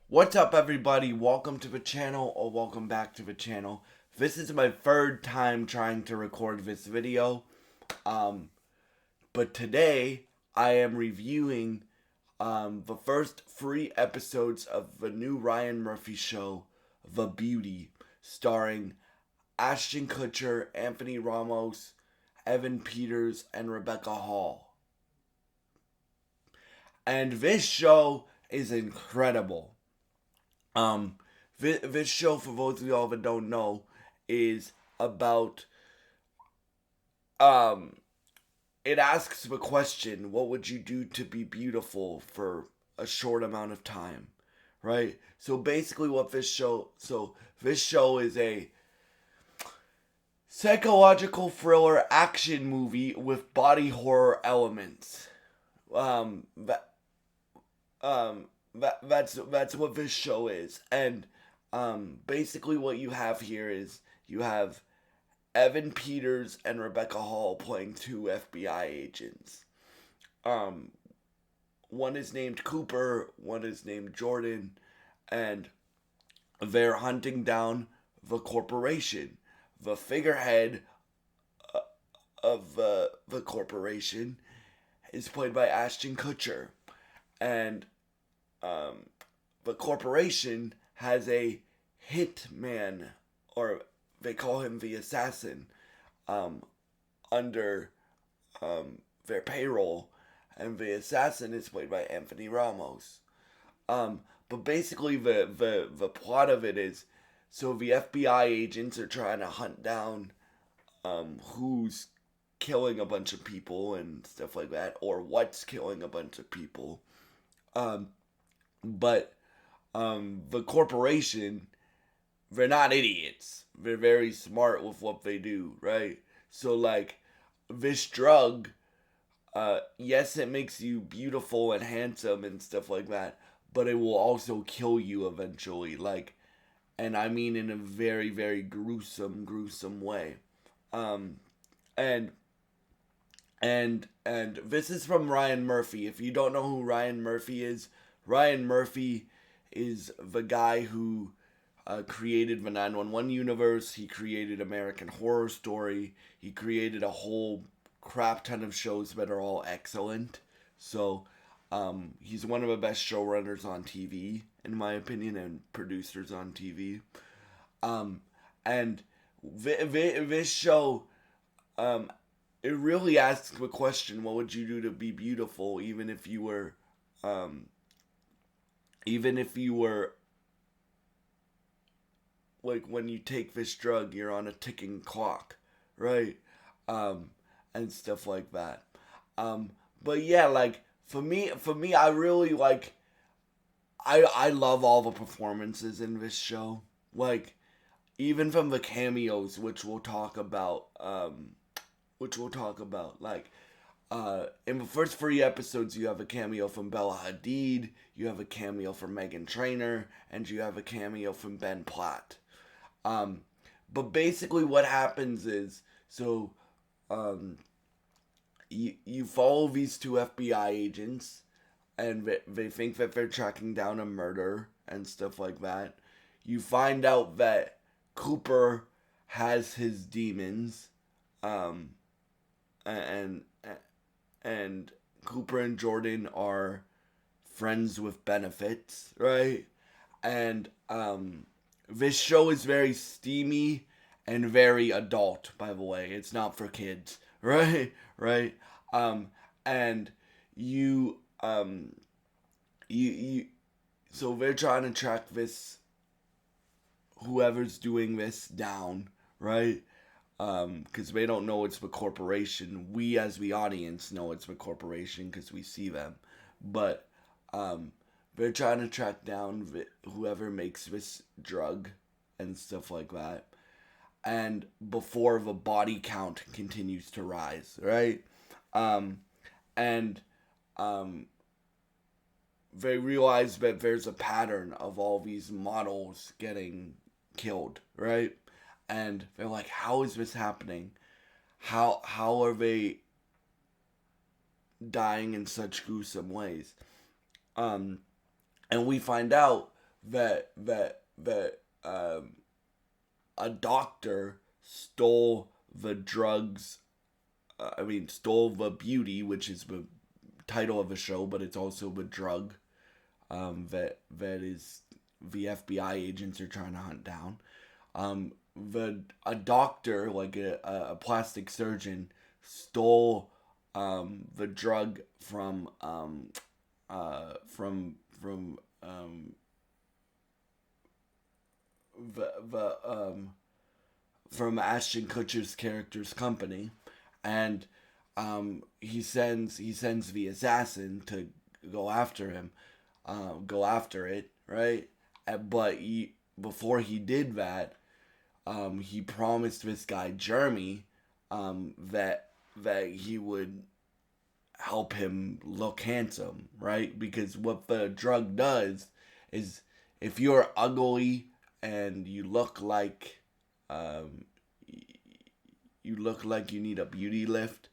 What's up, everybody? Welcome to the channel, or welcome back to the channel. This is my third time trying to record this video. But today I am reviewing the first 3 episodes of the new Ryan Murphy show, The Beauty, starring Ashton Kutcher, Anthony Ramos, Evan Peters, and Rebecca Hall. And this show is incredible. This show, for those of y'all that don't know, is about, it asks the question, what would you do to be beautiful for a short amount of time, right? So basically this show is a psychological thriller action movie with body horror elements. Um, that, that's what this show is. And basically what you have here is you have Evan Peters and Rebecca Hall playing 2 FBI agents. One is named Cooper, one is named Jordan, and they're hunting down the corporation. The figurehead of the corporation is played by Ashton Kutcher. And the corporation has a hitman, or they call him the assassin, under their payroll, and the assassin is played by Anthony Ramos. But basically, the plot of it is, so the FBI agents are trying to hunt down who's killing a bunch of people and stuff like that, or what's killing a bunch of people. But the corporation, they're not idiots. They're very smart with what they do, right? So, like, this drug, yes, it makes you beautiful and handsome and stuff like that, but it will also kill you eventually. Like, and I mean in a very, very gruesome way. And this is from Ryan Murphy. If you don't know who Ryan Murphy is the guy who created the 911 universe. He created American Horror Story. He created a whole crap ton of shows that are all excellent. So he's one of the best showrunners on TV, in my opinion, and producers on TV. And this show, it really asks the question, what would you do to be beautiful, even if you were like, when you take this drug, you're on a ticking clock, right? And stuff like that. But yeah, like, for me, I really like, I love all the performances in this show. Like, even from the cameos, which we'll talk about, like, in the first 3 episodes, you have a cameo from Bella Hadid, you have a cameo from Meghan Trainor, and you have a cameo from Ben Platt. But basically what happens is, so, you follow these 2 FBI agents, and they think that they're tracking down a murder and stuff like that. You find out that Cooper has his demons, and Cooper and Jordan are friends with benefits, right? And this show is very steamy and very adult, by the way. It's not for kids, right? Right? And you so they're trying to track this, whoever's doing this, down, right? Because they don't know it's the corporation. We, as the audience, know it's the corporation because we see them. But they're trying to track down whoever makes this drug and stuff like that. And before the body count continues to rise, right? And they realize that there's a pattern of all these models getting killed, right? And they're like, how is this happening? How are they dying in such gruesome ways? And we find out that a doctor stole the drugs. Stole the beauty, which is the title of the show, but it's also the drug that is the FBI agents are trying to hunt down. A doctor, like a plastic surgeon, stole the drug from the from Ashton Kutcher's character's company, and he sends the assassin to go after him, go after it, right? But before he did that, he promised this guy Jeremy that he would help him look handsome, right? Because what the drug does is, if you're ugly and you look like you need a beauty lift,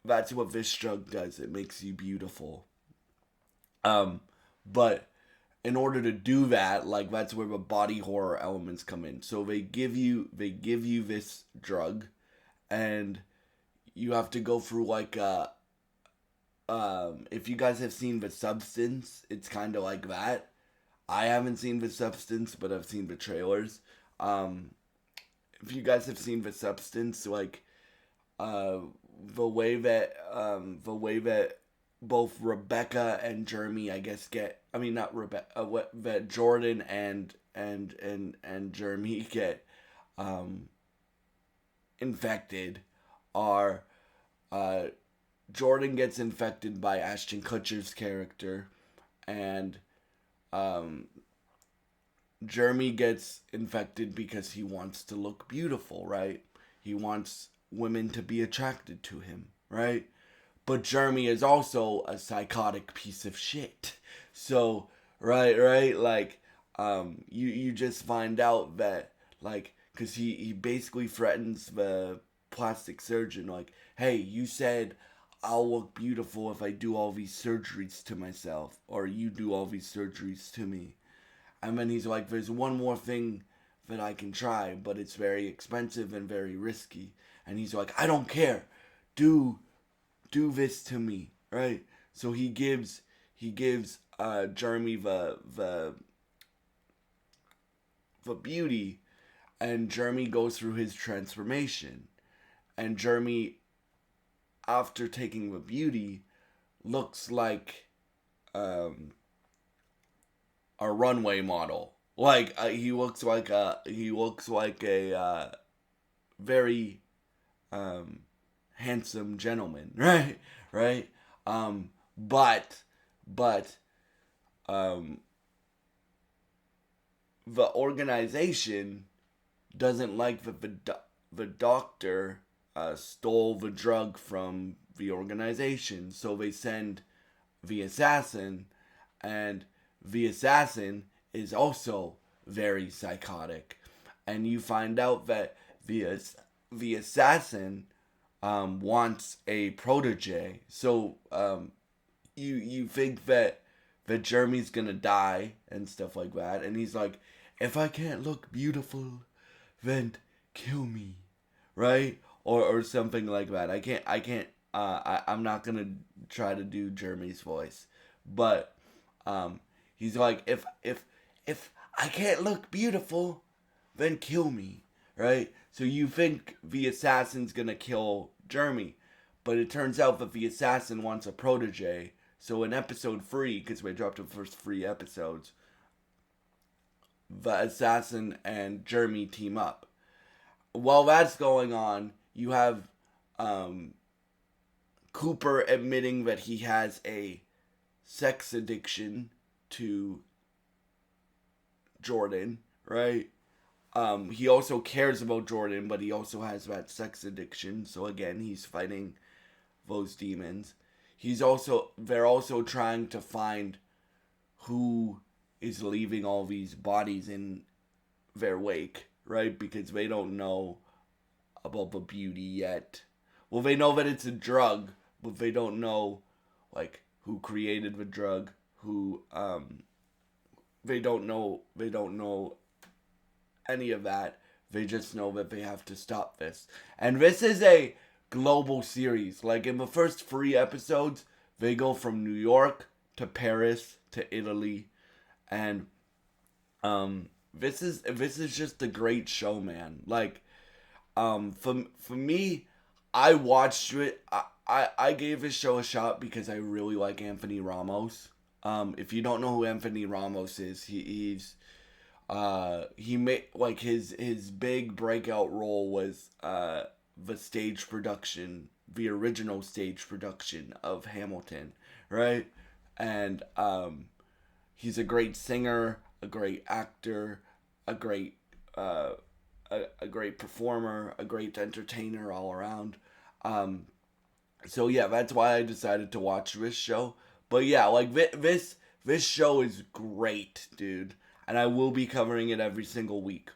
that's what this drug does. It makes you beautiful. But in order to do that, like, that's where the body horror elements come in. So they give you this drug, and you have to go through like if you guys have seen The Substance, it's kind of like that. I haven't seen The Substance, but I've seen the trailers. If you guys have seen The Substance, like the way that both Rebecca and Jeremy, I guess, not Rebecca, that Jordan and Jeremy get infected are Jordan gets infected by Ashton Kutcher's character, and Jeremy gets infected because he wants to look beautiful, right? He wants women to be attracted to him, right? But Jeremy is also a psychotic piece of shit. So, right, like, you just find out that, like, because he basically threatens the plastic surgeon, like, hey, you said I'll look beautiful if I do all these surgeries to myself, or you do all these surgeries to me. And then he's like, there's one more thing that I can try, but it's very expensive and very risky. And he's like, I don't care. Do this to me, right? So he gives Jeremy the beauty, and Jeremy goes through his transformation. And Jeremy, after taking the beauty, looks like a runway model. Like he looks like a very handsome gentleman, right? Right? But the organization doesn't like that the doctor stole the drug from the organization, so they send the assassin, and the assassin is also very psychotic, and you find out that the assassin wants a protege. So you think that Jeremy's gonna die and stuff like that, and he's like, if I can't look beautiful, then kill me, right? Or something like that. I'm not gonna try to do Jeremy's voice, but he's like, if I can't look beautiful, then kill me, right? So you think the assassin's gonna kill Jeremy, but it turns out that the assassin wants a protege. So in episode 3, because we dropped the first 3 episodes, the assassin and Jeremy team up. While that's going on, you have Cooper admitting that he has a sex addiction to Jordan, right? He also cares about Jordan, but he also has that sex addiction. So again, he's fighting those demons. They're also trying to find who is leaving all these bodies in their wake, right? Because they don't know about the beauty yet. Well, they know that it's a drug, but they don't know, like, who created the drug, who they don't know any of that. They just know that they have to stop this. And this is a global series. Like in the first 3 episodes, they go from New York to Paris to Italy, and this is just a great show, man. Like for me, I watched it. I gave this show a shot because I really like Anthony Ramos. If you don't know who Anthony Ramos is, he made like his big breakout role was the stage production, the original stage production of Hamilton, right? And he's a great singer, a great actor, a great performer, a great entertainer all around. So yeah, that's why I decided to watch this show. But yeah, like this show is great, dude, and I will be covering it every single week.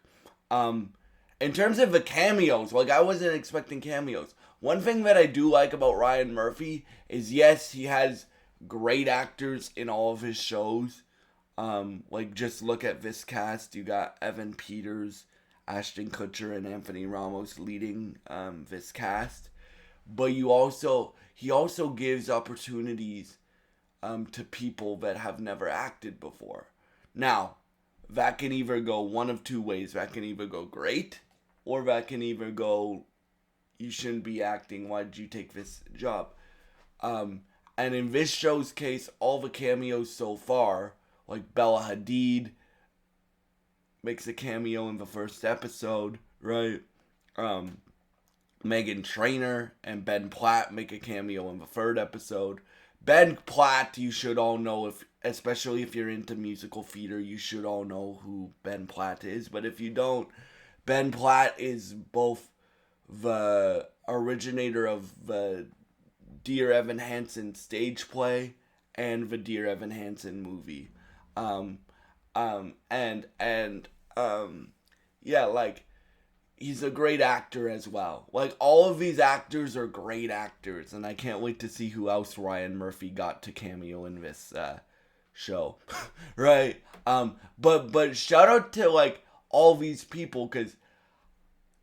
In terms of the cameos, like I wasn't expecting cameos. One thing that I do like about Ryan Murphy is, yes, he has great actors in all of his shows. Like just look at this cast. You got Evan Peters, Ashton Kutcher, and Anthony Ramos leading this cast. But he also gives opportunities to people that have never acted before. Now, that can either go one of two ways. That can either go great, or that can either go, you shouldn't be acting, why did you take this job? And in this show's case, all the cameos so far, like Bella Hadid makes a cameo in the first episode, right? Meghan Trainor and Ben Platt make a cameo in the third episode. Ben Platt, you should all know, especially if you're into musical theater, you should all know who Ben Platt is. But if you don't, Ben Platt is both the originator of the Dear Evan Hansen stage play and the Dear Evan Hansen movie. Yeah, like, he's a great actor as well. Like, all of these actors are great actors, and I can't wait to see who else Ryan Murphy got to cameo in this show. Right? But shout out to, like, all these people, because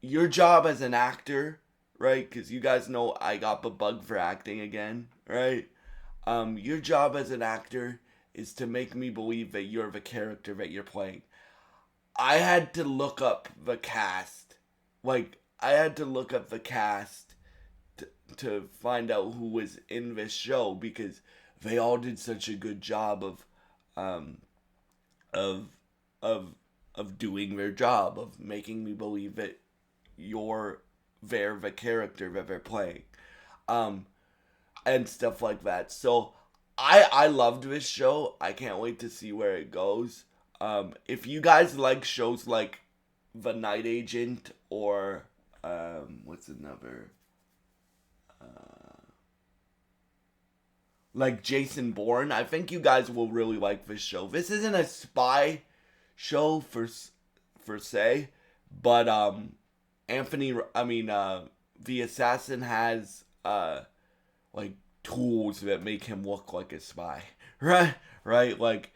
your job as an actor, right? Because you guys know I got the bug for acting again, right? Your job as an actor is to make me believe that you're the character that you're playing. I had to look up the cast. Like, I had to look up the cast to find out who was in this show, because they all did such a good job of doing their job, of making me believe that they're the character that they're playing, and stuff like that. So I loved this show. I can't wait to see where it goes. If you guys like shows like The Night Agent, or what's another, like Jason Bourne, I think you guys will really like this show. This isn't a spy show for se, but the assassin has like tools that make him look like a spy, right? Like,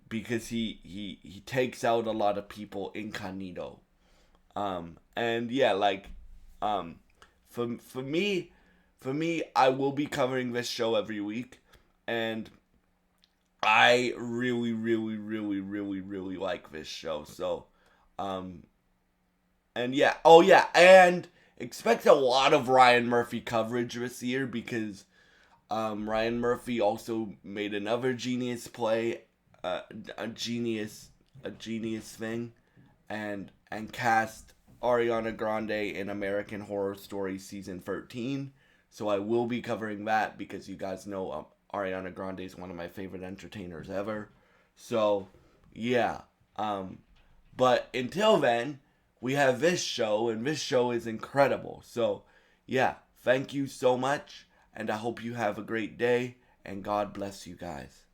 because he takes out a lot of people incognito. And yeah, like, for me, I will be covering this show every week, and I really, really, really, really, really like this show. So, and yeah, oh yeah, and expect a lot of Ryan Murphy coverage this year, because Ryan Murphy also made another genius play, a genius thing, and cast Ariana Grande in American Horror Story season 13. So I will be covering that, because you guys know Ariana Grande is one of my favorite entertainers ever. So yeah, but until then, we have this show, and this show is incredible. So yeah, thank you so much, and I hope you have a great day, and God bless you guys.